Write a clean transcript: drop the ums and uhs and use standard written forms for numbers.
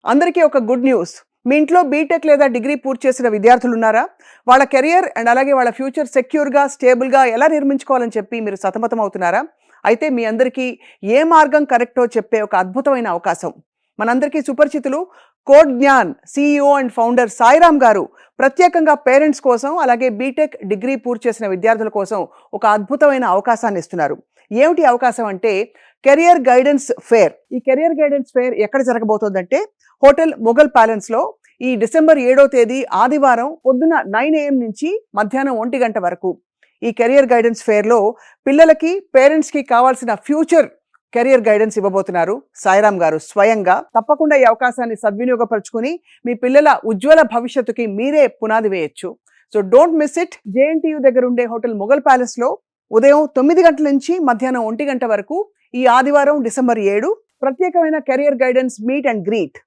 అందరికీ ఒక good news. మీ ఇంట్లో బీటెక్ లేదా డిగ్రీ పూర్తి చేసిన విద్యార్థులు ఉన్నారా? వాళ్ళ కెరియర్ అండ్ అలాగే వాళ్ళ ఫ్యూచర్ సెక్యూర్‌గా, స్టేబుల్‌గా ఎలా నిర్మించుకోవాలని చెప్పి మీరు సతమతం అవుతున్నారా? అయితే మీ అందరికీ ఏ మార్గం కరెక్టో చెప్పే ఒక అద్భుతమైన అవకాశం. మనందరికీ సుపరిచితులు Codegnan CEO and founder Sairam garu ప్రత్యేకంగా పేరెంట్స్ కోసం అలాగే బీటెక్, డిగ్రీ పూర్తి చేసిన విద్యార్థుల కోసం ఒక అద్భుతమైన అవకాశాన్ని ఇస్తున్నారు. ఏమిటి అవకాశం అంటే కెరియర్ గైడెన్స్ ఫేర్. ఈ కెరియర్ గైడెన్స్ ఫేర్ ఎక్కడ జరగబోతోందంటే హోటల్ మొఘల్ ప్యాలెస్‌లో ఈ డిసెంబర్ 7వ తేదీ ఆదివారం పొద్దున 9 AM నుంచి మధ్యాహ్నం 1 గంట వరకు ఈ కెరియర్ గైడెన్స్ ఫేర్‌లో పిల్లలకి, పేరెంట్స్‌కి కావాల్సిన ఫ్యూచర్ కెరియర్ గైడెన్స్ ఇవ్వబోతున్నారు సాయిరామ్ గారు స్వయంగా. తప్పకుండా ఈ అవకాశాన్ని సద్వినియోగపరుచుకొని మీ పిల్లల ఉజ్వల భవిష్యత్తుకి మీరే పునాది వేయొచ్చు. So don't miss it. JNTU దగ్గర ఉండే హోటల్ మొఘల్ ప్యాలెస్‌లో ఉదయం 9 గంటల నుంచి మధ్యాహ్నం 1 గంట వరకు ఈ ఆదివారం డిసెంబర్ 7 ప్రత్యేకమైన career guidance meet and greet.